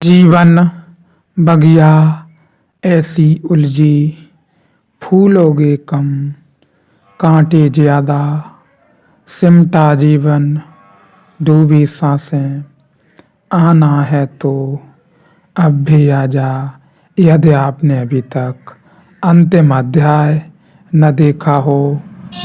जीवन बगिया ऐसी उलझी, फूलोगे कम, कांटे ज्यादा, सिमटा जीवन, डूबी सांसें, आना है तो अब भी आजा। यदि आपने अभी तक अंतिम अध्याय न देखा हो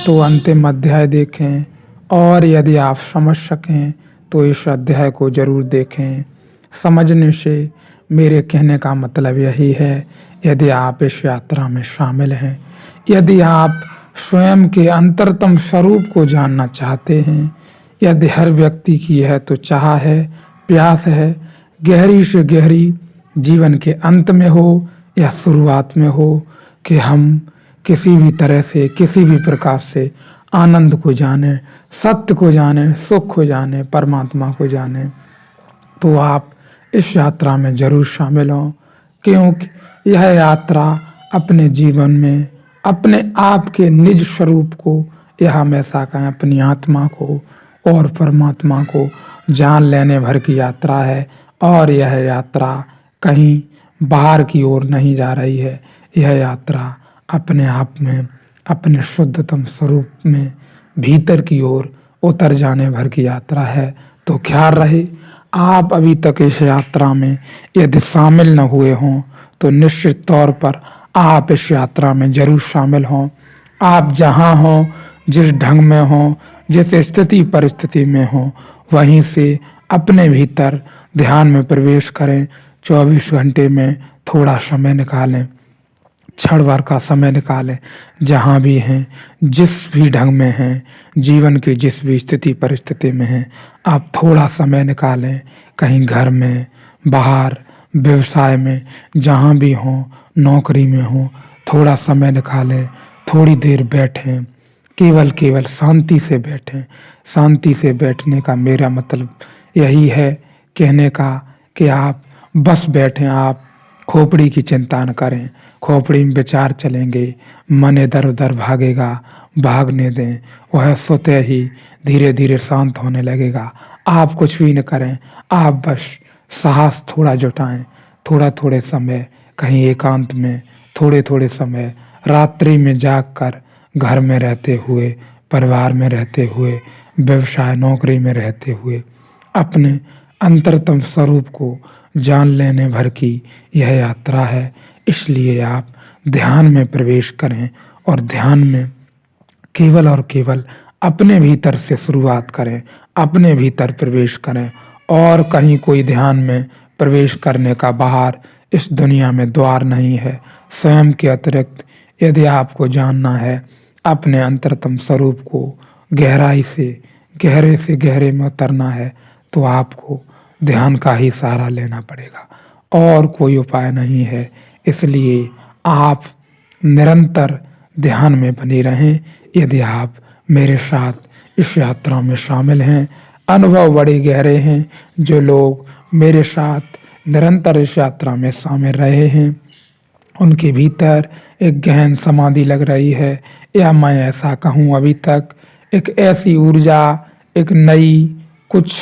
तो अंतिम अध्याय देखें, और यदि आप समझ सकें तो इस अध्याय को जरूर देखें। समझने से मेरे कहने का मतलब यही है, यदि आप इस यात्रा में शामिल हैं, यदि आप स्वयं के अंतरतम स्वरूप को जानना चाहते हैं, यदि हर व्यक्ति की यह तो चाह है, प्यास है, गहरी से गहरी, जीवन के अंत में हो या शुरुआत में हो, कि हम किसी भी तरह से, किसी भी प्रकार से आनंद को जाने, सत्य को जाने, सुख को जाने, परमात्मा को जाने, तो आप इस यात्रा में जरूर शामिल हों। क्योंकि यह यात्रा अपने जीवन में अपने आप के निज स्वरूप को, यह हमेशा कहें अपनी आत्मा को और परमात्मा को जान लेने भर की यात्रा है। और यह यात्रा कहीं बाहर की ओर नहीं जा रही है, यह यात्रा अपने आप में, अपने शुद्धतम स्वरूप में भीतर की ओर उतर जाने भर की यात्रा है। तो ख्याल रहे, आप अभी तक इस यात्रा में यदि शामिल न हुए हों तो निश्चित तौर पर आप इस यात्रा में जरूर शामिल हों। आप जहां हों, जिस ढंग में हों, जिस स्थिति परिस्थिति में हों, वहीं से अपने भीतर ध्यान में प्रवेश करें। 24 घंटे में थोड़ा समय निकालें, क्षण भर का समय निकालें। जहाँ भी हैं, जिस भी ढंग में हैं, जीवन की जिस भी स्थिति परिस्थिति में हैं, आप थोड़ा समय निकालें। कहीं घर में, बाहर, व्यवसाय में, जहाँ भी हों, नौकरी में हों, थोड़ा समय निकालें, थोड़ी देर बैठें, केवल शांति से बैठें। शांति से बैठने का मेरा मतलब यही है कहने का कि आप बस बैठें, आप खोपड़ी की चिंता न करें। खोपड़ी में विचार चलेंगे, मन इधर उधर भागेगा, भागने दें, वह स्वतः ही धीरे धीरे शांत होने लगेगा। आप कुछ भी न करें, आप बस साहस थोड़ा जुटाएं, थोड़े समय कहीं एकांत में, थोड़े समय रात्रि में जागकर, घर में रहते हुए, परिवार में रहते हुए, व्यवसाय नौकरी में रहते हुए, अपने अंतरतम स्वरूप को जान लेने भर की यह यात्रा है। इसलिए आप ध्यान में प्रवेश करें और ध्यान में केवल और केवल अपने भीतर से शुरुआत करें, अपने भीतर प्रवेश करें, और कहीं कोई ध्यान में प्रवेश करने का बाहर इस दुनिया में द्वार नहीं है। स्वयं के अतिरिक्त यदि आपको जानना है, अपने अंतरतम स्वरूप को गहराई से गहरे में उतरना है, तो आपको ध्यान का ही सहारा लेना पड़ेगा, और कोई उपाय नहीं है। इसलिए आप निरंतर ध्यान में बने रहें। यदि आप मेरे साथ इस यात्रा में शामिल हैं, अनुभव बड़े गहरे हैं, जो लोग मेरे साथ निरंतर इस यात्रा में शामिल रहे हैं, उनके भीतर एक गहन समाधि लग रही है, या मैं ऐसा कहूँ अभी तक एक ऐसी ऊर्जा, एक नई कुछ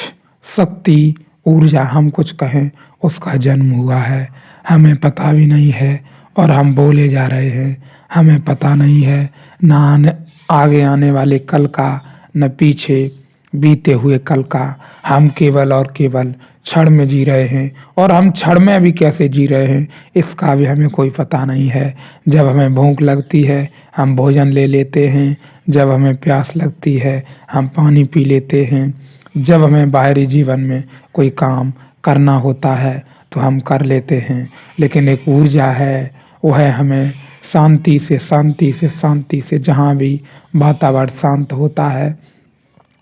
शक्ति, ऊर्जा हम कुछ कहें, उसका जन्म हुआ है। हमें पता भी नहीं है और हम बोले जा रहे हैं। हमें पता नहीं है न आगे आने वाले कल का, न पीछे बीते हुए कल का। हम केवल और केवल क्षण में जी रहे हैं, और हम क्षण में भी कैसे जी रहे हैं इसका भी हमें कोई पता नहीं है। जब हमें भूख लगती है हम भोजन ले लेते हैं, जब हमें प्यास लगती है हम पानी पी लेते हैं, जब हमें बाहरी जीवन में कोई काम करना होता है तो हम कर लेते हैं। लेकिन एक ऊर्जा है, वह हमें शांति से जहाँ भी वातावरण शांत होता है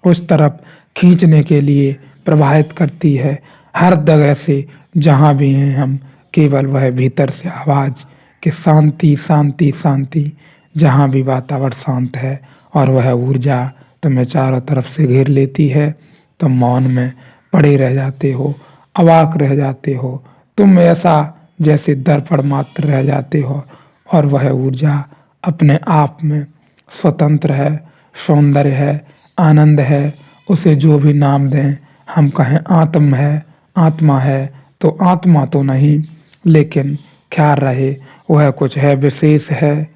उस तरफ खींचने के लिए प्रवाहित करती है। हर जगह से जहाँ भी हैं हम, केवल वह भीतर से आवाज़ कि शांति, जहाँ भी वातावरण शांत है, और वह ऊर्जा तुम्हें चारों तरफ से घेर लेती है। तुम मौन में पड़े रह जाते हो, अवाक रह जाते हो, तुम ऐसा जैसे दर्पण मात्र रह जाते हो, और वह ऊर्जा अपने आप में स्वतंत्र है, सौंदर्य है, आनंद है। उसे जो भी नाम दें, हम कहें आत्मा है, तो आत्मा तो नहीं, लेकिन ख्याल रहे वह कुछ है, विशेष है।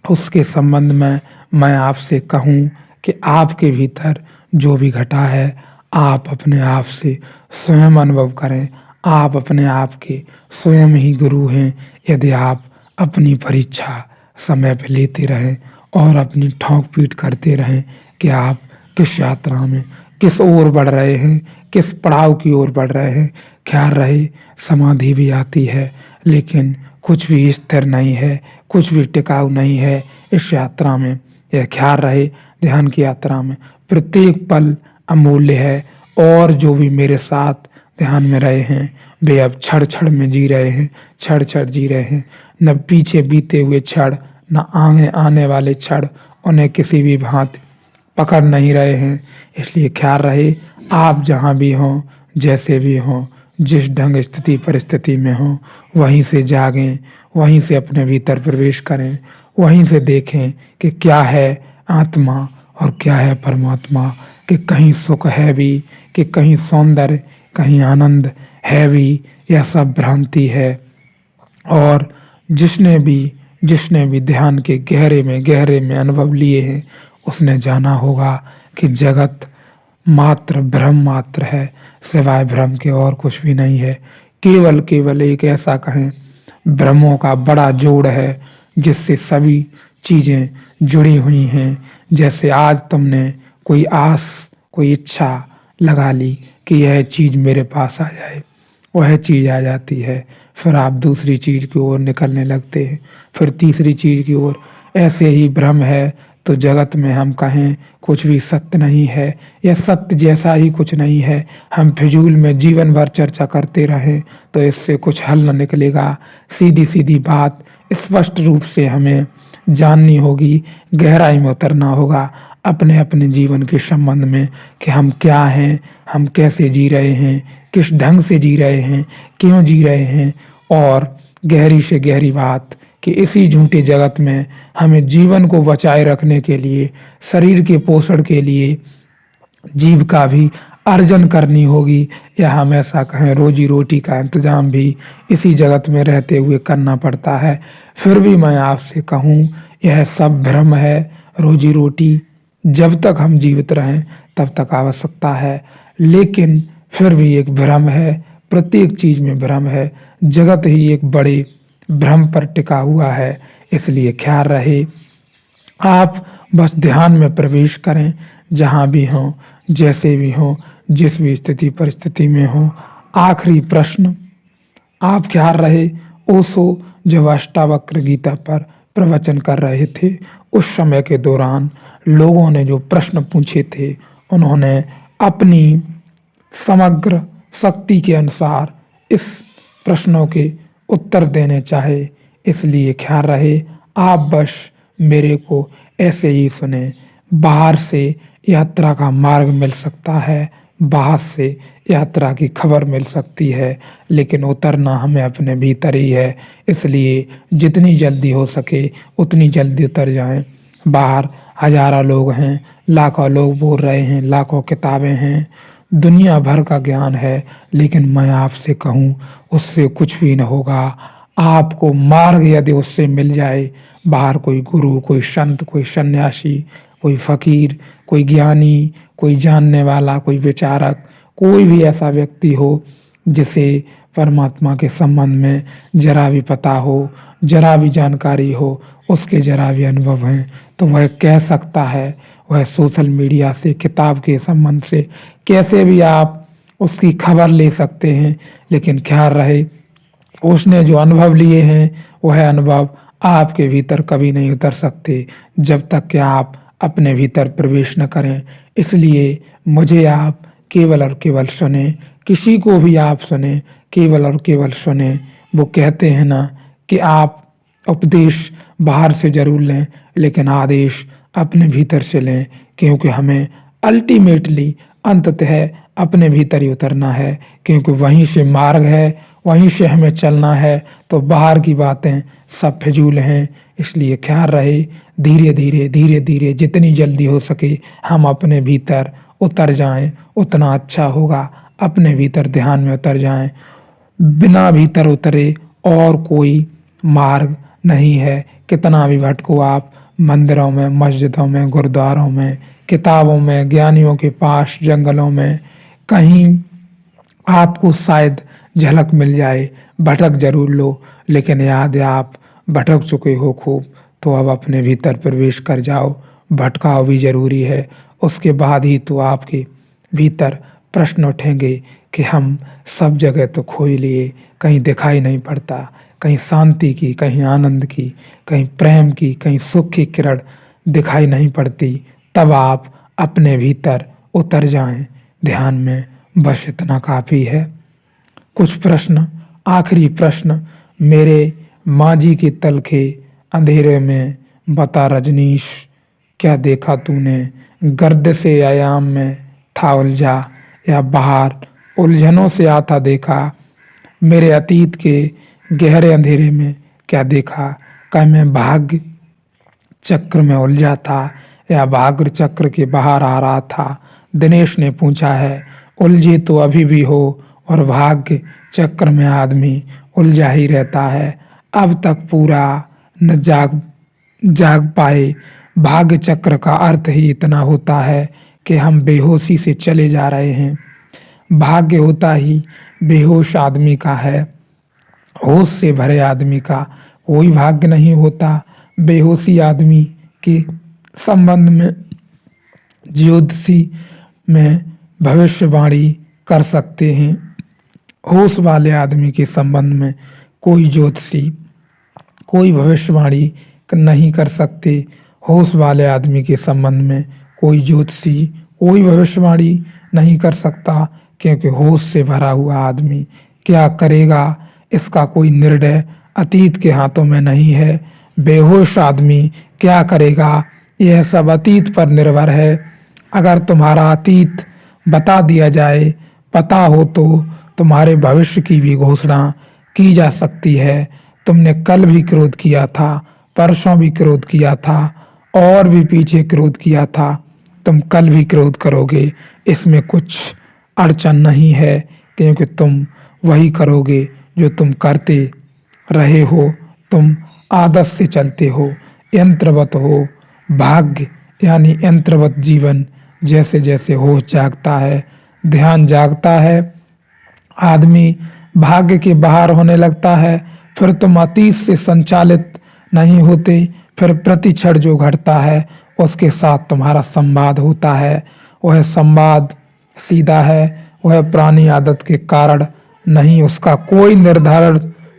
उसके संबंध में मैं आपसे कहूँ कि आपके भीतर जो भी घटा है, आप अपने आप से स्वयं अनुभव करें। आप अपने आप के स्वयं ही गुरु हैं। यदि आप अपनी परीक्षा समय पे लेते रहें और अपनी ठोंक पीट करते रहें कि आप किस यात्रा में किस ओर बढ़ रहे हैं, किस पड़ाव की ओर बढ़ रहे हैं। ख्याल रहे समाधि भी आती है, लेकिन कुछ भी स्थिर नहीं है, कुछ भी टिकाऊ नहीं है इस यात्रा में। यह ख्याल रहे ध्यान की यात्रा में प्रत्येक पल अमूल्य है। और जो भी मेरे साथ ध्यान में रहे हैं वे अब क्षण क्षण में जी रहे हैं, क्षण क्षण जी रहे हैं। न पीछे बीते हुए क्षण, न आगे आने वाले क्षण उन्हें किसी भी भांति पकड़ नहीं रहे हैं। इसलिए ख्याल रहे आप जहाँ भी हों, जैसे भी हों, जिस ढंग स्थिति परिस्थिति में हों, वहीं से जागें, वहीं से अपने भीतर प्रवेश करें, वहीं से देखें कि क्या है आत्मा और क्या है परमात्मा, कि कहीं सुख है भी, कि कहीं सौंदर्य, कहीं आनंद है भी, यह सब भ्रांति है। और जिसने भी ध्यान के गहरे में अनुभव लिए हैं, उसने जाना होगा कि जगत मात्र भ्रम मात्र है, सिवाय भ्रम के और कुछ भी नहीं है। केवल एक ऐसा कहें भ्रमों का बड़ा जोड़ है जिससे सभी चीजें जुड़ी हुई हैं। जैसे आज तुमने कोई आस, कोई इच्छा लगा ली कि यह चीज मेरे पास आ जाए, वह चीज आ जाती है। फिर आप दूसरी चीज की ओर निकलने लगते हैं, फिर तीसरी चीज की ओर। ऐसे ही भ्रम है तो जगत में हम कहें कुछ भी सत्य नहीं है, या सत्य जैसा ही कुछ नहीं है। हम फिजूल में जीवन भर चर्चा करते रहें तो इससे कुछ हल न निकलेगा। सीधी सीधी बात स्पष्ट रूप से हमें जाननी होगी, गहराई में उतरना होगा अपने अपने जीवन के संबंध में कि हम क्या हैं, हम कैसे जी रहे हैं, किस ढंग से जी रहे हैं, क्यों जी रहे हैं। और गहरी से गहरी बात कि इसी झूठे जगत में हमें जीवन को बचाए रखने के लिए, शरीर के पोषण के लिए जीविका भी अर्जन करनी होगी, या हम ऐसा कहें रोजी रोटी का इंतजाम भी इसी जगत में रहते हुए करना पड़ता है। फिर भी मैं आपसे कहूँ यह सब भ्रम है। रोजी रोटी जब तक हम जीवित रहें तब तक आवश्यकता है, लेकिन फिर भी एक भ्रम है। प्रत्येक चीज में भ्रम है। जगत ही एक बड़े भ्रम पर टिका हुआ है। इसलिए ख्याल रहे आप बस ध्यान में प्रवेश करें, जहाँ भी हों, जैसे भी हों, जिस भी स्थिति परिस्थिति में हों। आखिरी प्रश्न आप ख्याल रहे ओशो जब अष्टावक्र गीता पर प्रवचन कर रहे थे, उस समय के दौरान लोगों ने जो प्रश्न पूछे थे, उन्होंने अपनी समग्र शक्ति के अनुसार इस प्रश्नों के उत्तर देने चाहे। इसलिए ख्याल रहे आप बस मेरे को ऐसे ही सुने। बाहर से यात्रा का मार्ग मिल सकता है, बाहर से यात्रा की खबर मिल सकती है, लेकिन उतरना हमें अपने भीतर ही है। इसलिए जितनी जल्दी हो सके उतनी जल्दी उतर जाएं। बाहर हजारों लोग हैं, लाखों लोग बोल रहे हैं, लाखों किताबें हैं, दुनिया भर का ज्ञान है, लेकिन मैं आपसे कहूँ उससे कुछ भी न होगा। आपको मार्ग यदि उससे मिल जाए, बाहर कोई गुरु, कोई संत, कोई सन्यासी, कोई फकीर, कोई ज्ञानी, कोई जानने वाला, कोई विचारक, कोई भी ऐसा व्यक्ति हो जिसे परमात्मा के संबंध में जरा भी पता हो, जरा भी जानकारी हो, उसके जरा भी अनुभव हैं, तो वह कह सकता है। वह सोशल मीडिया से, किताब के संबंध से कैसे भी आप उसकी खबर ले सकते हैं, लेकिन ख्याल रहे उसने जो अनुभव लिए हैं वह अनुभव आपके भीतर कभी नहीं उतर सकते जब तक कि आप अपने भीतर प्रवेश न करें। इसलिए मुझे आप केवल और केवल सुने, किसी को भी आप सुने, केवल और केवल सुने। वो कहते हैं ना कि आप उपदेश बाहर से जरूर लें, लेकिन आदेश अपने भीतर से लें, क्योंकि हमें अल्टीमेटली अंततः अपने भीतर ही उतरना है, क्योंकि वहीं से मार्ग है, वहीं से हमें चलना है। तो बाहर की बातें सब फिजूल हैं। इसलिए ख्याल रहे धीरे धीरे जितनी जल्दी हो सके हम अपने भीतर उतर जाएं, उतना अच्छा होगा। अपने भीतर ध्यान में उतर जाएं। बिना भीतर उतरे और कोई मार्ग नहीं है। कितना भी भटको आप, मंदिरों में, मस्जिदों में, गुरुद्वारों में, किताबों में, ज्ञानियों के पास, जंगलों में, कहीं आपको शायद झलक मिल जाए। भटक जरूर लो, लेकिन याद है आप भटक चुके हो खूब, तो अब अपने भीतर प्रवेश कर जाओ। भटकाव भी जरूरी है, उसके बाद ही तो आपके भीतर प्रश्न उठेंगे कि हम सब जगह तो खो ही लिए, कहीं दिखाई नहीं पड़ता, कहीं शांति की, कहीं आनंद की, कहीं प्रेम की, कहीं सुख की किरण दिखाई नहीं पड़ती। तब आप अपने भीतर उतर जाएं ध्यान में, बस इतना काफी है। कुछ प्रश्न, आखिरी प्रश्न, मेरे माजी के तलखे अंधेरे में, बता रजनीश क्या देखा तूने, गर्द से आयाम में था उलझा, या बाहर उलझनों से आता देखा, मेरे अतीत के गहरे अंधेरे में क्या देखा, क्या मैं भाग्य चक्र में उलझा था या भाग्य चक्र के बाहर आ रहा था। दिनेश ने पूछा है, उलझे तो अभी भी हो, और भाग्य चक्र में आदमी उलझा ही रहता है। अब तक पूरा न जाग पाए। भाग्य चक्र का अर्थ ही इतना होता है कि हम बेहोशी से चले जा रहे हैं। भाग्य होता ही बेहोश आदमी का है, होश से भरे आदमी का कोई भाग्य नहीं होता। बेहोशी आदमी के संबंध में ज्योतिषी में भविष्यवाणी कर सकते हैं। होश वाले आदमी के संबंध में कोई ज्योतिषी कोई भविष्यवाणी नहीं कर सकते। होश वाले आदमी के संबंध में कोई ज्योतिषी कोई भविष्यवाणी नहीं कर सकता, क्योंकि होश से भरा हुआ आदमी क्या करेगा इसका कोई निर्णय अतीत के हाथों में नहीं है। बेहोश आदमी क्या करेगा यह सब अतीत पर निर्भर है। अगर तुम्हारा अतीत बता दिया जाए, पता हो, तो तुम्हारे भविष्य की भी घोषणा की जा सकती है। तुमने कल भी क्रोध किया था, परसों भी क्रोध किया था, और भी पीछे क्रोध किया था, तुम कल भी क्रोध करोगे। इसमें कुछ अड़चन नहीं है, क्योंकि तुम वही करोगे जो तुम करते रहे हो। तुम आदत से चलते हो, यंत्रवत हो। भाग्य यानी यंत्रवत जीवन। जैसे जैसे होश जागता है, ध्यान जागता है, आदमी भाग्य के बाहर होने लगता है। फिर तुम अतीत से संचालित नहीं होते। फिर प्रति क्षण जो घटता है उसके साथ तुम्हारा संवाद होता है। वह संवाद सीधा है, वह पुरानी आदत के कारण नहीं, उसका कोई निर्धारण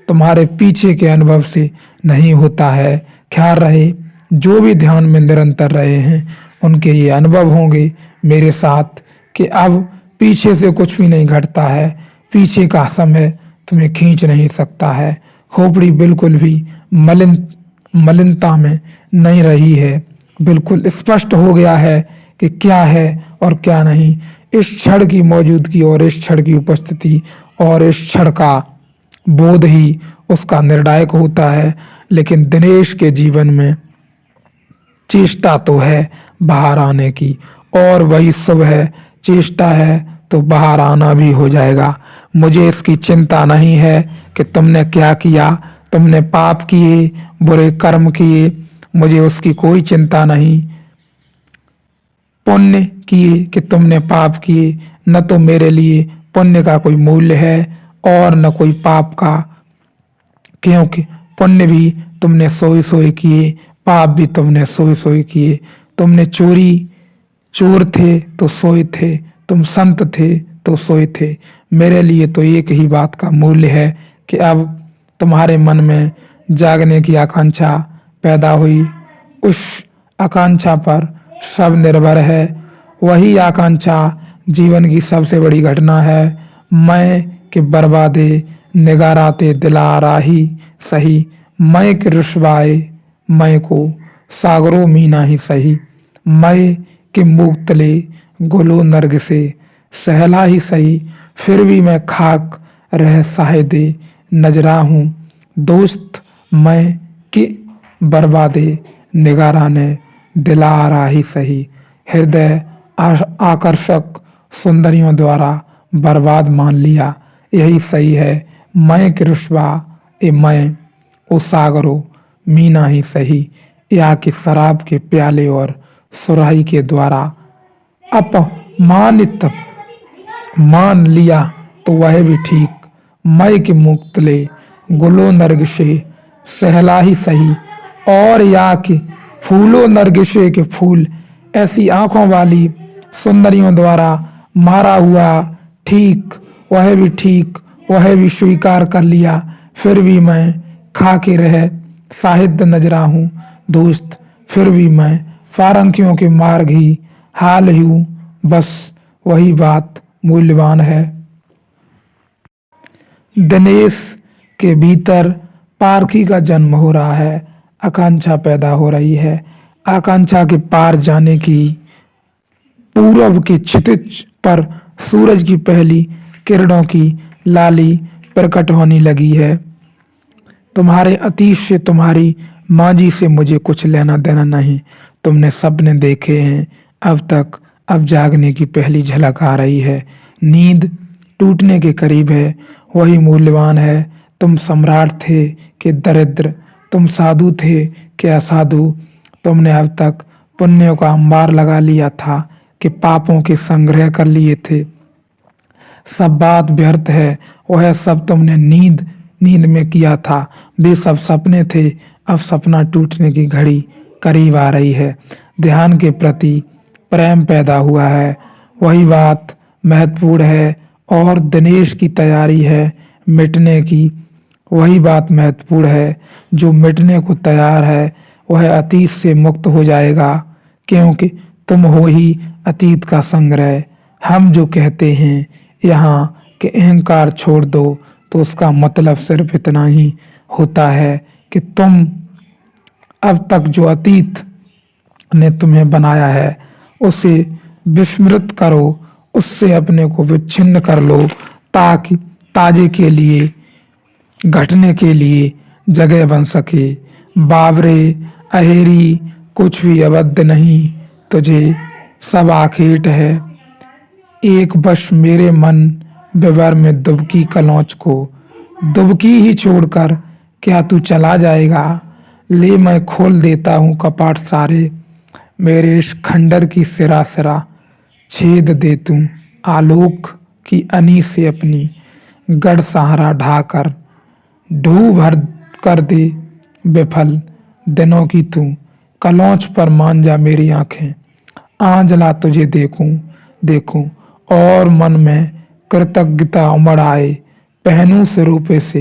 तुम्हारे पीछे के अनुभव से नहीं होता है। ख्याल रहे, जो भी ध्यान में निरंतर रहे हैं उनके ये अनुभव होंगे मेरे साथ कि अब पीछे से कुछ भी नहीं घटता है। पीछे का समय तुम्हें खींच नहीं सकता है। खोपड़ी बिल्कुल भी मलिनता में नहीं रही है। बिल्कुल स्पष्ट हो गया है कि क्या है और क्या नहीं। इस क्षण की मौजूदगी और इस क्षण की उपस्थिति और इस क्षण का बोध ही उसका निर्णायक होता है। लेकिन दिनेश के जीवन में चेष्टा तो है बाहर आने की, और वही शुभ है। चेष्टा है तो बाहर आना भी हो जाएगा। मुझे इसकी चिंता नहीं है कि तुमने क्या किया, तुमने पाप किए, बुरे कर्म किए, मुझे उसकी कोई चिंता नहीं। पुण्य किए कि तुमने पाप किए, न तो मेरे लिए पुण्य का कोई मूल्य है और न कोई पाप का, क्योंकि पुण्य भी तुमने सोए सोए किए, पाप भी तुमने सोए सोए किए। तुमने चोर थे तो सोए थे, तुम संत थे तो सोए थे। मेरे लिए तो एक ही बात का मूल्य है कि अब तुम्हारे मन में जागने की आकांक्षा पैदा हुई। उस आकांक्षा पर सब निर्भर है। वही आकांक्षा जीवन की सबसे बड़ी घटना है। मैं के बर्बादे निगाराते दिला राही सही, मैं के रुसवाए मैं को सागरों मीना ही सही, मैं के मुक्तले गुलो नर्ग से सहला ही सही, फिर भी मैं खाक रह साहिदे नजरा हूँ दोस्त, मैं के बर्बादे निगारा ने दिला रहा ही सही। हृदय आकर्षक सुंदरियों द्वारा बर्बाद मान लिया, यही सही है। मैं कि रुस्वा ए मैं ओ सागरो मीना ही सही, या कि शराब के प्याले और सुराही के द्वारा अपमानित मान लिया तो वह भी ठीक। मैं कि मुक्तले गुलो नरगिशे सहला ही सही, और या कि फूलो नरगिशे के फूल ऐसी आंखों वाली सुंदरियों द्वारा मारा हुआ ठीक, वह भी ठीक, वह भी स्वीकार कर लिया। फिर भी मैं खा के रह साहित्य नजरा हूँ दोस्त, फिर भी मैं फारंकियों के मार्ग ही हाल ही हूँ, बस वही बात मूल्यवान है। दिनेश के भीतर पारखी का जन्म हो रहा है, आकांक्षा पैदा हो रही है, आकांक्षा के पार जाने की। पूरब के क्षितिज पर सूरज की पहली किरणों की लाली प्रकट होने लगी है। तुम्हारे अतीत से, तुम्हारी माजी से मुझे कुछ लेना देना नहीं। तुमने सपने देखे हैं अब तक, अब जागने की पहली झलक आ रही है। नींद टूटने के करीब है, वही मूल्यवान है। तुम सम्राट थे कि दरिद्र, तुम साधु थे कि असाधु। तुमने अब तक पुण्यों का अंबार लगा लिया था कि पापों के संग्रह कर लिए थे। सब बात व्यर्थ है, वह सब तुमने नींद नींद में किया था। वे सब सपने थे, अब सपना टूटने की घड़ी करीब आ रही है। ध्यान के प्रति प्रेम पैदा हुआ है, वही बात महत्वपूर्ण है। और दिनेश की तैयारी है मिटने की, वही बात महत्वपूर्ण है। जो मिटने को तैयार है वह अतीत से मुक्त हो जाएगा, क्योंकि तुम हो ही अतीत का संग्रह। हम जो कहते हैं यहाँ कि अहंकार छोड़ दो, तो उसका मतलब सिर्फ इतना ही होता है कि तुम अब तक जो अतीत ने तुम्हें बनाया है उसे विस्मृत करो, उससे अपने को विच्छिन्न कर लो, ताकि ताजे के लिए, घटने के लिए जगह बन सके। बावरे अहेरी कुछ भी अबद्ध नहीं, तुझे सब आखेट है। एक बश मेरे मन विवर में दुबकी कलौच को, दुबकी ही छोड़कर क्या तू चला जाएगा। ले मैं खोल देता हूँ कपाट सारे, मेरे इस खंडर की सिरा सिरा छेद दे तू। आलोक की अनी से अपनी गढ़ सहारा ढाकर ढू भर कर दे विफल दिनों की तू। कलौच पर मान जा मेरी आंखें, आंजला तुझे देखूं देखूं, और मन में कृतज्ञता उमड़ आए। पहनूं सिरोपे से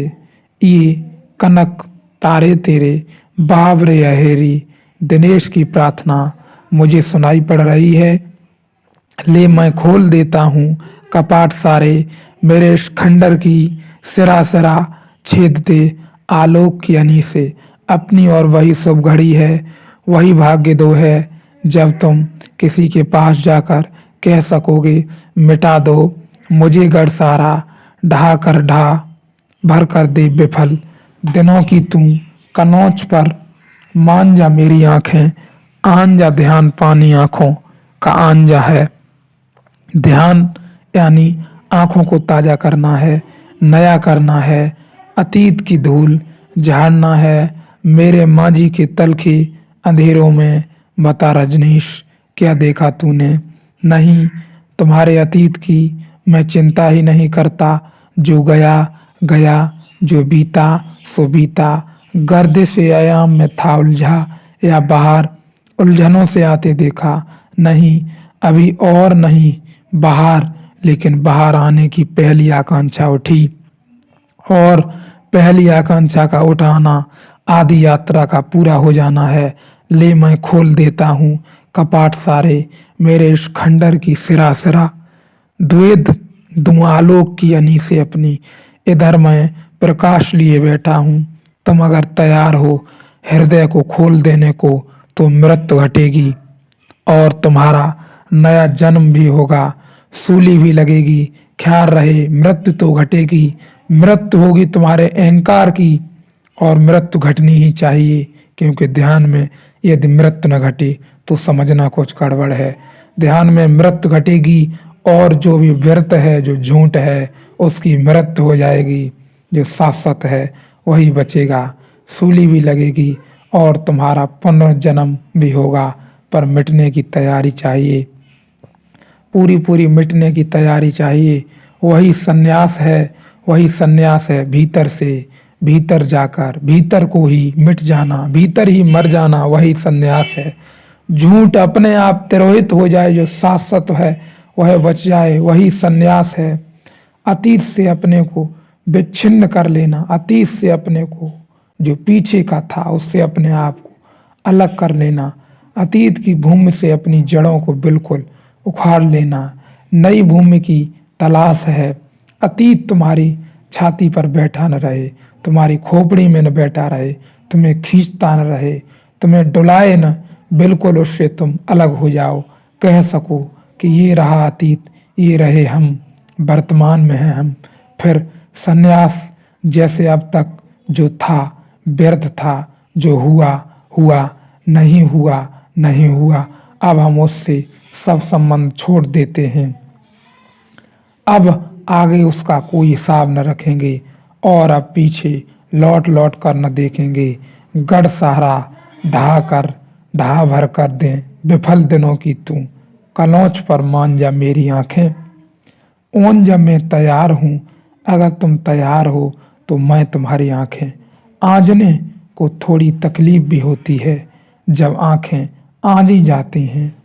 ये कनक तारे तेरे, बावरे अहेरी। दिनेश की प्रार्थना मुझे सुनाई पड़ रही है। ले मैं खोल देता हूँ कपाट सारे, मेरे इस खंडर की सिरा सिरा छेद दे। आलोक की अनी से अपनी, और वही शुभ घड़ी है, वही भाग्य दो है जब तुम किसी के पास जाकर कह सकोगे मिटा दो मुझे गढ़ सारा, ढा कर ढा भर कर दे विफल दिनों की तू। कनौच पर मान जा मेरी आंखें, आन जा ध्यान पानी आंखों का आंजा है। ध्यान यानी आंखों को ताजा करना है, नया करना है, अतीत की धूल झाड़ना है। मेरे माजी के तलखे अंधेरों में बता रजनीश, क्या देखा तूने। नहीं, तुम्हारे अतीत की मैं चिंता ही नहीं करता। जो गया गया, जो बीता सो बीता। गर्दिश आयाम में था उलझा, या बाहर उलझनों से आते देखा। नहीं अभी और नहीं बाहर, लेकिन बाहर आने की पहली आकांक्षा उठी, और पहली आकांक्षा का उठाना आदि यात्रा का पूरा हो जाना है। ले मैं खोल देता हूँ कपाट सारे, मेरे इस खंडर की सिरा सिरा द्वेद दूं आलोक की अनी से अपनी। इधर मैं प्रकाश लिए बैठा हूँ, तुम अगर तैयार हो हृदय को खोल देने को तो मृत्यु घटेगी, और तुम्हारा नया जन्म भी होगा। सूली भी लगेगी, ख्याल रहे मृत्यु तो घटेगी। मृत्यु होगी तुम्हारे अहंकार की, और मृत्यु घटनी ही चाहिए, क्योंकि ध्यान में यदि मृत्यु न घटे तो समझना कुछ गड़बड़ है। ध्यान में मृत्यु घटेगी, और जो भी व्यर्थ है, जो झूठ है, उसकी मृत्यु हो जाएगी। जो शाश्वत है वही बचेगा। सूली भी लगेगी और तुम्हारा पुनर्जन्म भी होगा, पर मिटने की तैयारी चाहिए, पूरी पूरी मिटने की तैयारी चाहिए। वही सन्यास है, वही सन्यास है भीतर से, भीतर जाकर भीतर को ही मिट जाना, भीतर ही मर जाना, वही सन्यास है। झूठ अपने आप तिरोहित हो जाए, जो शाश्वत है वह बच जाए, वही सन्यास है। अतीत से अपने को विच्छिन्न कर लेना, अतीत से अपने को जो पीछे का था उससे अपने आप को अलग कर लेना, अतीत की भूमि से अपनी जड़ों को बिल्कुल उखाड़ लेना। नई भूमि की तलाश है। अतीत तुम्हारी छाती पर बैठा न रहे, तुम्हारी खोपड़ी में न बैठा रहे, तुम्हें खींचता न रहे, तुम्हें डुलाए न, बिल्कुल उससे तुम अलग हो जाओ, कह सको कि ये रहा अतीत, ये रहे हम, वर्तमान में हैं हम। फिर सन्यास जैसे अब तक जो था व्यर्थ था, जो हुआ हुआ, नहीं हुआ नहीं हुआ, अब हम उससे सब संबंध छोड़ देते हैं। अब आगे उसका कोई हिसाब न रखेंगे और अब पीछे लौट लौट कर न देखेंगे। गढ़ सहारा ढहा भर कर दें विफल दिनों की तू, कलौच पर मान जा मेरी आंखें। ओन जब मैं तैयार हूँ, अगर तुम तैयार हो तो मैं तुम्हारी आंखें। आंजने को थोड़ी तकलीफ भी होती है, जब आंखें आंजी जाती हैं,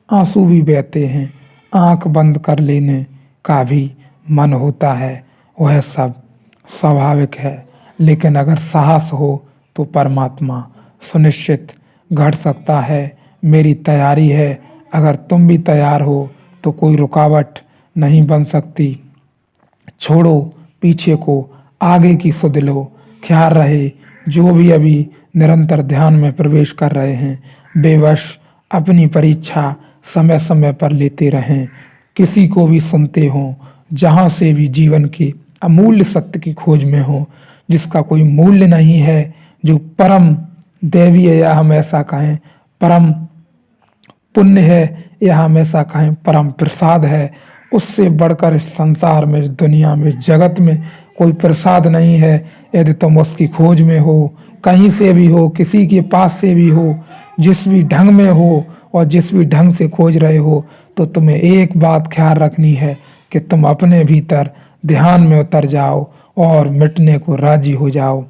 आंसू भी बहते हैं, आंख बंद कर लेने का भी मन होता है, वह सब स्वाभाविक है। लेकिन अगर साहस हो तो परमात्मा सुनिश्चित घट सकता है। मेरी तैयारी है, अगर तुम भी तैयार हो तो कोई रुकावट नहीं बन सकती। छोड़ो पीछे को, आगे की सुध लो। ख्याल रहे जो भी अभी निरंतर ध्यान में प्रवेश कर रहे हैं, बेवश अपनी परीक्षा समय समय पर लेते रहें। किसी को भी सुनते हों, जहाँ से भी जीवन के अमूल्य सत्य की खोज में हो, जिसका कोई मूल्य नहीं है, जो परम दैवी है या हम ऐसा कहें परम पुण्य है, या हम ऐसा कहें परम प्रसाद है, उससे बढ़कर इस संसार में, इस दुनिया में, इस जगत में कोई प्रसाद नहीं है। यदि तुम उसकी खोज में हो, कहीं से भी हो, किसी के पास से भी हो, जिस भी ढंग में हो और जिस भी ढंग से खोज रहे हो, तो तुम्हें एक बात ख्याल रखनी है कि तुम अपने भीतर ध्यान में उतर जाओ और मिटने को राजी हो जाओ।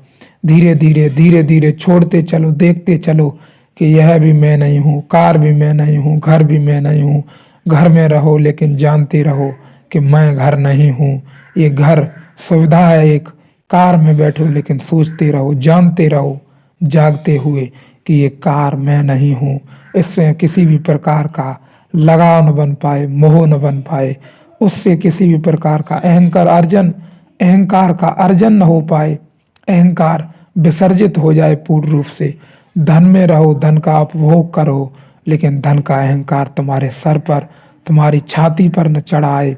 धीरे धीरे छोड़ते चलो, देखते चलो कि यह भी मैं नहीं हूँ, कार भी मैं नहीं हूँ, घर भी मैं नहीं हूँ। घर में रहो लेकिन जानते रहो कि मैं घर नहीं हूँ। ये घर सुविधा है एक, कार में बैठो लेकिन सोचते रहो, जानते रहो जागते हुए कि ये कार मैं नहीं हूँ। इससे किसी भी प्रकार का लगाव न बन पाए, मोह न बन पाए, उससे किसी भी प्रकार का अहंकार का अर्जन न हो पाए, अहंकार विसर्जित हो जाए पूर्ण रूप से। धन में रहो, धन का उपभोग करो, लेकिन धन का अहंकार तुम्हारे सर पर, तुम्हारी छाती पर न चढ़ाए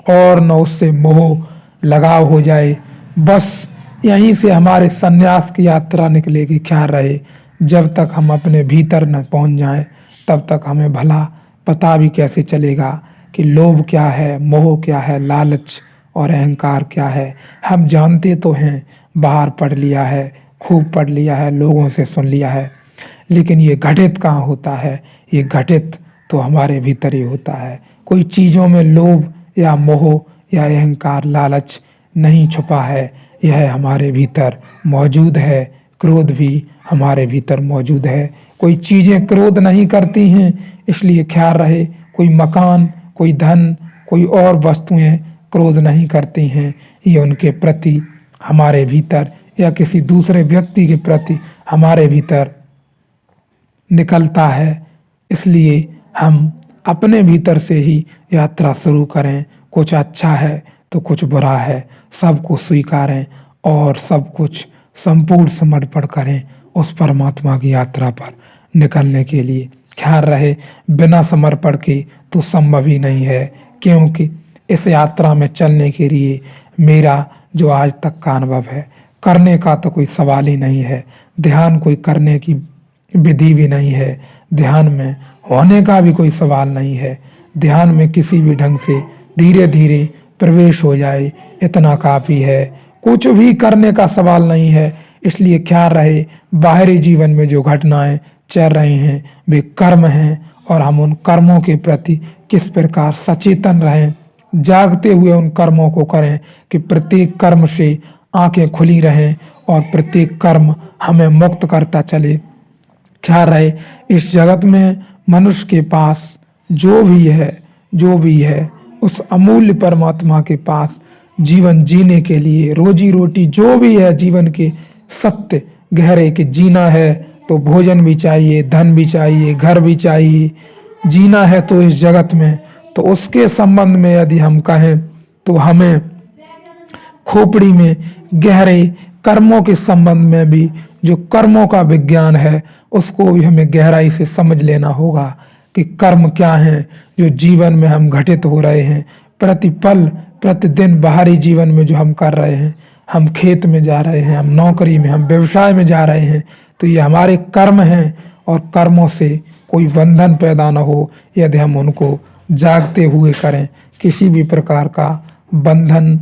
और न उससे मोह लगाव हो जाए। बस यहीं से हमारे सन्यास की यात्रा निकलेगी। ख्याल रहे जब तक हम अपने भीतर न पहुंच जाएं, तब तक हमें भला पता भी कैसे चलेगा कि लोभ क्या है, मोह क्या है, लालच और अहंकार क्या है। हम जानते तो हैं, बाहर पढ़ लिया है, खूब पढ़ लिया है, लोगों से सुन लिया है, लेकिन ये घटित कहाँ होता है? ये घटित तो हमारे भीतर ही होता है। कोई चीज़ों में लोभ या मोह या अहंकार, लालच नहीं छुपा है, यह हमारे भीतर मौजूद है। क्रोध भी हमारे भीतर मौजूद है। कोई चीज़ें क्रोध नहीं करती हैं, इसलिए ख्याल रहे कोई मकान, कोई धन, कोई और वस्तुएं क्रोध नहीं करती हैं। ये उनके प्रति हमारे भीतर या किसी दूसरे व्यक्ति के प्रति हमारे भीतर निकलता है। इसलिए हम अपने भीतर से ही यात्रा शुरू करें। कुछ अच्छा है तो कुछ बुरा है, सबको स्वीकारें और सब कुछ संपूर्ण समर्पण करें उस परमात्मा की यात्रा पर निकलने के लिए। ख्याल रहे बिना समर्पण के तो संभव ही नहीं है, क्योंकि इस यात्रा में चलने के लिए मेरा जो आज तक का अनुभव है, करने का तो कोई सवाल ही नहीं है। ध्यान कोई करने की विधि भी नहीं है, ध्यान में होने का भी कोई सवाल नहीं है। ध्यान में किसी भी ढंग से धीरे धीरे प्रवेश हो जाए, इतना काफ़ी है। कुछ भी करने का सवाल नहीं है। इसलिए ख्याल रहे बाहरी जीवन में जो घटनाएं चल रही हैं वे कर्म हैं और हम उन कर्मों के प्रति किस प्रकार सचेतन रहें, जागते हुए उन कर्मों को करें कि प्रत्येक कर्म से आंखें खुली रहें और प्रत्येक कर्म हमें मुक्त करता चले। ख्याल रहे इस जगत में मनुष्य के पास जो भी है उस अमूल्य परमात्मा के पास जीवन जीने के लिए रोजी रोटी जो भी है जीवन के सत्य गहरे के जीना है तो भोजन भी चाहिए, धन भी चाहिए, घर भी चाहिए। जीना है तो इस जगत में, तो उसके संबंध में यदि हम कहें तो हमें खोपड़ी में गहरे कर्मों के संबंध में भी जो कर्मों का विज्ञान है उसको भी हमें गहराई से समझ लेना होगा कि कर्म क्या है जो जीवन में हम घटित हो रहे हैं। प्रतिपल प्रतिदिन बाहरी जीवन में जो हम कर रहे हैं, हम खेत में जा रहे हैं, हम नौकरी में, हम व्यवसाय में जा रहे हैं, तो ये हमारे कर्म हैं और कर्मों से कोई बंधन पैदा न हो यदि हम उनको जागते हुए करें। किसी भी प्रकार का बंधन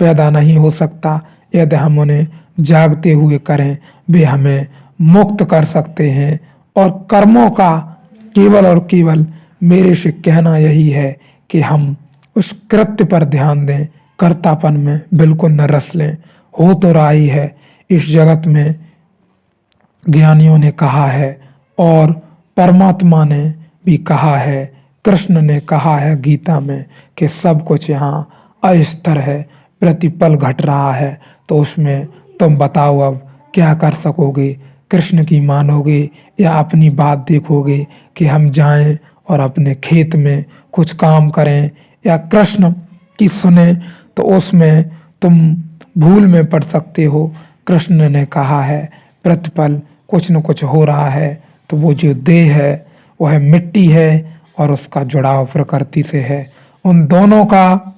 पैदा नहीं हो सकता यदि हम उन्हें जागते हुए करें। वे हमें मुक्त कर सकते हैं और कर्मों का केवल और केवल मेरे से कहना यही है कि हम उस कृत्य पर ध्यान दें, कर्तापन में बिल्कुल न रस लें। हो तो रहा ही है इस जगत में, ज्ञानियों ने कहा है और परमात्मा ने भी कहा है, कृष्ण ने कहा है गीता में कि सब कुछ यहाँ अस्थिर है, प्रतिपल घट रहा है। तो उसमें तुम बताओ अब क्या कर सकोगे? कृष्ण की मानोगे या अपनी बात देखोगे कि हम जाएं और अपने खेत में कुछ काम करें, या कृष्ण की सुने तो उसमें तुम भूल में पड़ सकते हो। कृष्ण ने कहा है प्रतिपल कुछ न कुछ हो रहा है, तो वो जो देह है वह मिट्टी है और उसका जुड़ाव प्रकृति से है। उन दोनों का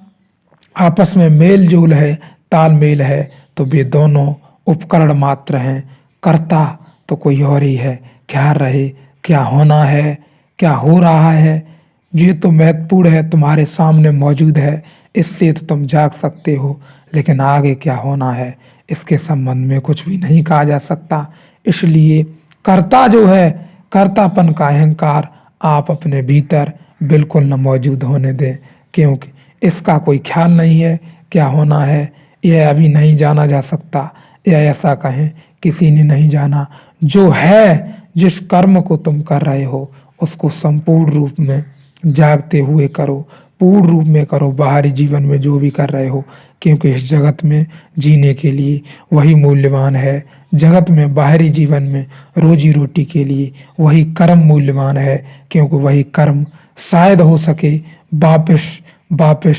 आपस में मेल जोल है, तालमेल है, तो वे दोनों उपकरण मात्र हैं, कर्ता तो कोई और ही है। ख्याल रहे क्या होना है, क्या हो रहा है, ये तो महत्वपूर्ण है, तुम्हारे सामने मौजूद है, इससे तो तुम जाग सकते हो, लेकिन आगे क्या होना है इसके संबंध में कुछ भी नहीं कहा जा सकता। इसलिए कर्ता जो है, कर्तापन का अहंकार आप अपने भीतर बिल्कुल न मौजूद होने दें, क्योंकि इसका कोई ख्याल नहीं है क्या होना है, यह अभी नहीं जाना जा सकता, या ऐसा कहें किसी ने नहीं जाना। जो है, जिस कर्म को तुम कर रहे हो उसको संपूर्ण रूप में जागते हुए करो, पूर्ण रूप में करो बाहरी जीवन में जो भी कर रहे हो, क्योंकि इस जगत में जीने के लिए वही मूल्यवान है। जगत में बाहरी जीवन में रोजी रोटी के लिए वही कर्म मूल्यवान है, क्योंकि वही कर्म शायद हो सके वापिस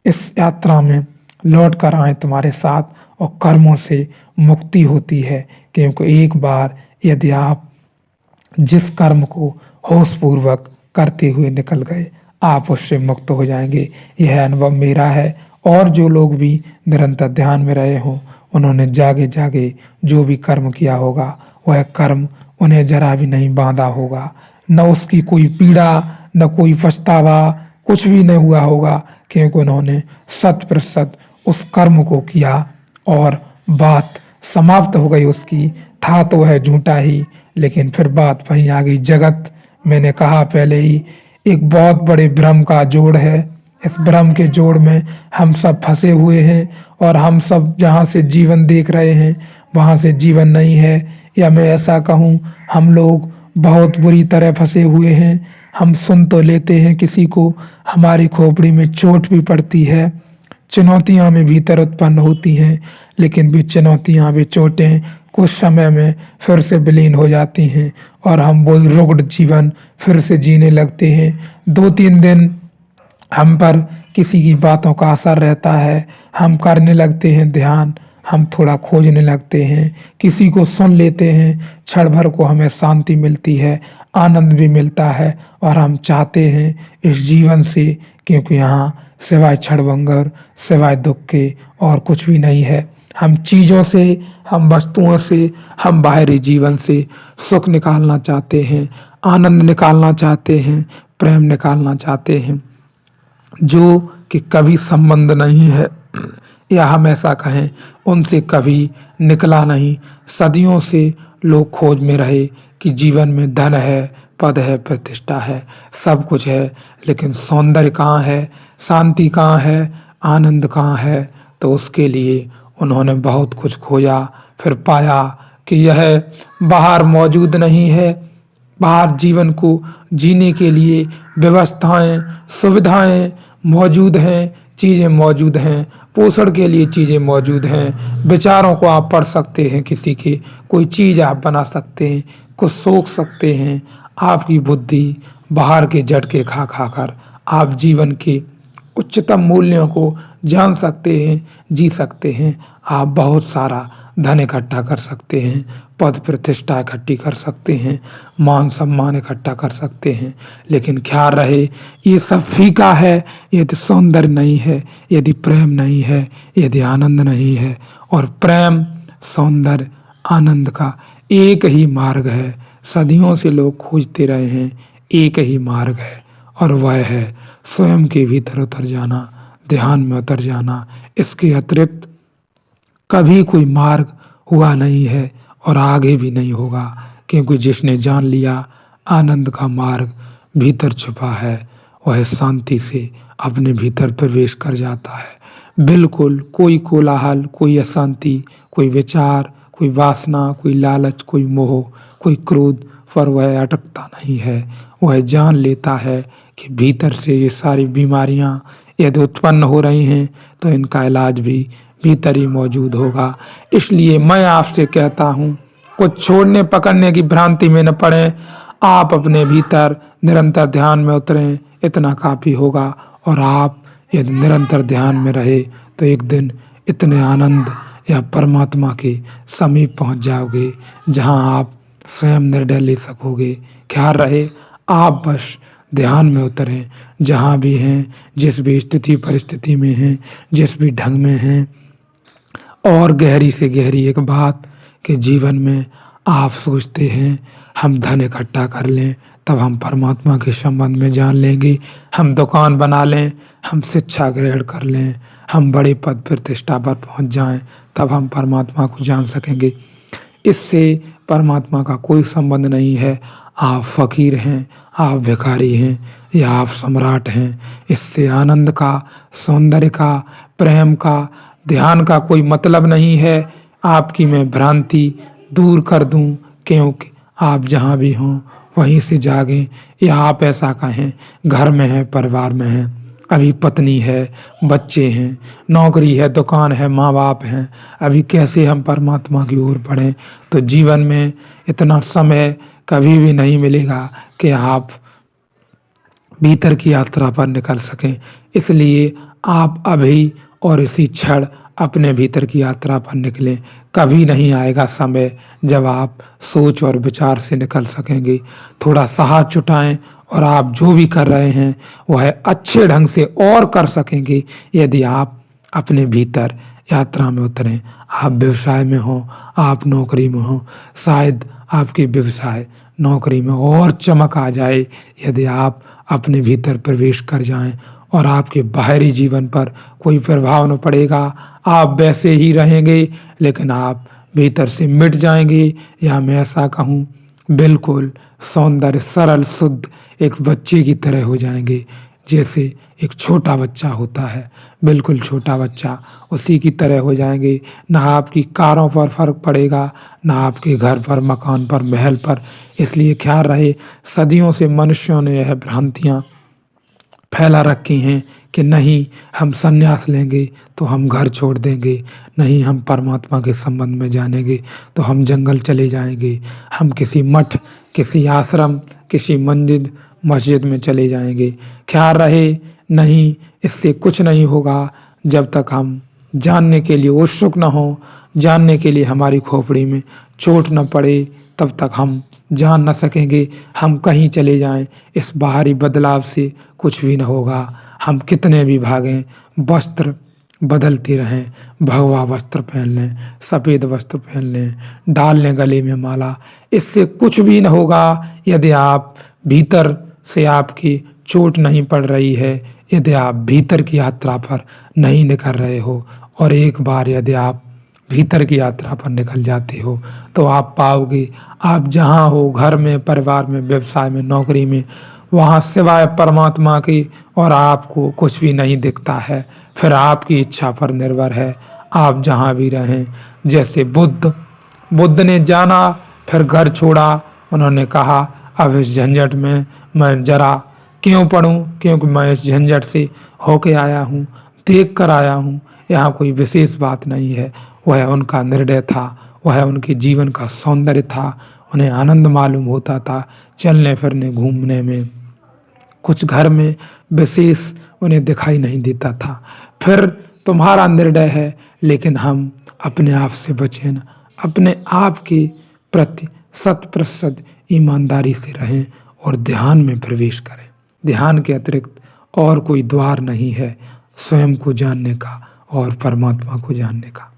इस यात्रा में लौट कर आए तुम्हारे साथ, और कर्मों से मुक्ति होती है। क्योंकि एक बार यदि आप जिस कर्म को होशपूर्वक करते हुए निकल गए, आप उससे मुक्त हो जाएंगे। यह अनुभव मेरा है, और जो लोग भी निरंतर ध्यान में रहे हों उन्होंने जागे जागे जो भी कर्म किया होगा वह कर्म उन्हें जरा भी नहीं बांधा होगा, न उसकी कोई पीड़ा, न कोई पछतावा, कुछ भी नहीं हुआ होगा, क्योंकि उन्होंने 100% उस कर्म को किया और बात समाप्त हो गई उसकी। था तो वह झूठा ही, लेकिन फिर बात वहीं आ गई। जगत, मैंने कहा पहले ही, एक बहुत बड़े भ्रम का जोड़ है। इस भ्रम के जोड़ में हम सब फंसे हुए हैं, और हम सब जहाँ से जीवन देख रहे हैं वहाँ से जीवन नहीं है। या मैं ऐसा कहूँ, हम लोग बहुत बुरी तरह फंसे हुए हैं। हम सुन तो लेते हैं किसी को, हमारी खोपड़ी में चोट भी पड़ती है, चुनौतियाँ में भीतर उत्पन्न होती हैं, लेकिन वे चुनौतियाँ, वे चोटें कुछ समय में फिर से विलीन हो जाती हैं और हम वही रुग्ण जीवन फिर से जीने लगते हैं। 2-3 दिन हम पर किसी की बातों का असर रहता है, हम करने लगते हैं ध्यान, हम थोड़ा खोजने लगते हैं, किसी को सुन लेते हैं, क्षण भर को हमें शांति मिलती है, आनंद भी मिलता है, और हम चाहते हैं इस जीवन से, क्योंकि यहाँ सिवाय क्षणभंगुर, सिवाय दुख के और कुछ भी नहीं है। हम चीज़ों से, हम वस्तुओं से, हम बाहरी जीवन से सुख निकालना चाहते हैं, आनंद निकालना चाहते हैं, प्रेम निकालना चाहते हैं, जो कि कभी संबंध नहीं है। या हम ऐसा कहें उनसे कभी निकला नहीं। सदियों से लोग खोज में रहे कि जीवन में धन है, पद है, प्रतिष्ठा है, सब कुछ है, लेकिन सौंदर्य कहाँ है, शांति कहाँ है, आनंद कहाँ है। तो उसके लिए उन्होंने बहुत कुछ खोजा, फिर पाया कि यह बाहर मौजूद नहीं है। बाहर जीवन को जीने के लिए व्यवस्थाएं, सुविधाएं मौजूद हैं, चीज़ें मौजूद हैं, पोषण के लिए चीज़ें मौजूद हैं, विचारों को आप पढ़ सकते हैं, किसी के कोई चीज़ आप बना सकते हैं, कुछ सोच सकते हैं। आपकी बुद्धि बाहर के झटके खा खा कर आप जीवन के उच्चतम मूल्यों को जान सकते हैं, जी सकते हैं। आप बहुत सारा धन इकट्ठा कर सकते हैं, पद प्रतिष्ठा इकट्ठी कर सकते हैं, मान सम्मान इकट्ठा कर सकते हैं, लेकिन ख्याल रहे ये सब फीका है यदि सौंदर्य नहीं है, यदि प्रेम नहीं है, यदि आनंद नहीं है। और प्रेम, सौंदर्य, आनंद का एक ही मार्ग है। सदियों से लोग खोजते रहे हैं, एक ही मार्ग है, और वह है स्वयं के भीतर उतर जाना, ध्यान में उतर जाना। इसके अतिरिक्त कभी कोई मार्ग हुआ नहीं है और आगे भी नहीं होगा, क्योंकि जिसने जान लिया आनंद का मार्ग भीतर छुपा है, वह शांति से अपने भीतर प्रवेश कर जाता है। बिल्कुल कोई कोलाहल, कोई अशांति, कोई विचार, कोई वासना, कोई लालच, कोई मोह, कोई क्रोध पर वह अटकता नहीं है। वह जान लेता है कि भीतर से ये सारी बीमारियां यदि उत्पन्न हो रही हैं तो इनका इलाज भी भीतर ही मौजूद होगा। इसलिए मैं आपसे कहता हूँ, कुछ छोड़ने पकड़ने की भ्रांति में न पड़ें। आप अपने भीतर निरंतर ध्यान में उतरें, इतना काफ़ी होगा। और आप यदि निरंतर ध्यान में रहे तो एक दिन इतने आनंद या परमात्मा के समीप पहुंच जाओगे जहां आप स्वयं निर्णय ले सकोगे। ख्याल रहे आप बस ध्यान में उतरें, जहां भी हैं, जिस भी स्थिति परिस्थिति में हैं, जिस भी ढंग में हैं। और गहरी से गहरी एक बात कि जीवन में आप सोचते हैं हम धन इकट्ठा कर लें तब हम परमात्मा के संबंध में जान लेंगे, हम दुकान बना लें, हम शिक्षा ग्रहण कर लें, हम बड़े पद प्रतिष्ठा पर पहुंच जाएं, तब हम परमात्मा को जान सकेंगे। इससे परमात्मा का कोई संबंध नहीं है। आप फकीर हैं, आप भिखारी हैं, या आप सम्राट हैं, इससे आनंद का, सौंदर्य का, प्रेम का, ध्यान का कोई मतलब नहीं है। आपकी मैं भ्रांति दूर कर दूं, क्योंकि आप जहां भी हों वहीं से जागें। या आप ऐसा कहें घर में हैं, परिवार में हैं, अभी पत्नी है, बच्चे हैं, नौकरी है, दुकान है, माँ बाप हैं, अभी कैसे हम परमात्मा की ओर बढ़ें। तो जीवन में इतना समय कभी भी नहीं मिलेगा कि आप भीतर की यात्रा पर निकल सकें। इसलिए आप अभी और इसी क्षण अपने भीतर की यात्रा पर निकलें। कभी नहीं आएगा समय जब आप सोच और विचार से निकल सकेंगे। थोड़ा साहस जुटाएं और आप जो भी कर रहे हैं वह अच्छे ढंग से और कर सकेंगे यदि आप अपने भीतर यात्रा में उतरें। आप व्यवसाय में हो, आप नौकरी में हो, शायद आपके व्यवसाय नौकरी में और चमक आ जाए यदि आप अपने भीतर प्रवेश कर जाएं और आपके बाहरी जीवन पर कोई प्रभाव न पड़ेगा। आप वैसे ही रहेंगे, लेकिन आप भीतर से मिट जाएंगे, या मैं ऐसा कहूँ बिल्कुल सौंदर्य, सरल, शुद्ध एक बच्चे की तरह हो जाएंगे। जैसे एक छोटा बच्चा होता है, बिल्कुल छोटा बच्चा, उसी की तरह हो जाएंगे। ना आपकी कारों पर फर्क पड़ेगा, ना आपके घर पर, मकान पर, महल पर। इसलिए ख्याल रहे सदियों से मनुष्यों ने यह भ्रांतियाँ फैला रखी हैं कि नहीं हम संन्यास लेंगे तो हम घर छोड़ देंगे, नहीं हम परमात्मा के संबंध में जानेंगे तो हम जंगल चले जाएंगे, हम किसी मठ, किसी आश्रम, किसी मंदिर मस्जिद में चले जाएंगे। ख्याल रहे नहीं, इससे कुछ नहीं होगा जब तक हम जानने के लिए उत्सुक न हो, जानने के लिए हमारी खोपड़ी में चोट न पड़े, तब तक हम जान न सकेंगे। हम कहीं चले जाएं, इस बाहरी बदलाव से कुछ भी न होगा। हम कितने भी भागें, वस्त्र बदलते रहें, भगवा वस्त्र पहन लें, सफ़ेद वस्त्र पहन लें, डाल लें गले में माला, इससे कुछ भी न होगा यदि आप भीतर से आपकी चोट नहीं पड़ रही है, यदि आप भीतर की यात्रा पर नहीं निकल रहे हो और एक बार यदि आप भीतर की यात्रा पर निकल जाते हो तो आप पाओगे, आप जहाँ हो, घर में, परिवार में, व्यवसाय में, नौकरी में, वहाँ सिवाय परमात्मा के और आपको कुछ भी नहीं दिखता है। फिर आपकी इच्छा पर निर्भर है, आप जहाँ भी रहें। जैसे बुद्ध ने जाना, फिर घर छोड़ा। उन्होंने कहा अब इस झंझट में मैं जरा क्यों पढ़ूं, क्योंकि मैं इस झंझट से होके आया हूँ, देख कर आया हूँ। यहाँ कोई विशेष बात नहीं है। वह उनका निर्णय था, वह उनके जीवन का सौंदर्य था। उन्हें आनंद मालूम होता था चलने फिरने घूमने में। कुछ घर में विशेष उन्हें दिखाई नहीं देता था। फिर तुम्हारा निर्णय है, लेकिन हम अपने आप से बचें ना, अपने आप के प्रति 100% ईमानदारी से रहें और ध्यान में प्रवेश करें। ध्यान के अतिरिक्त और कोई द्वार नहीं है स्वयं को जानने का और परमात्मा को जानने का।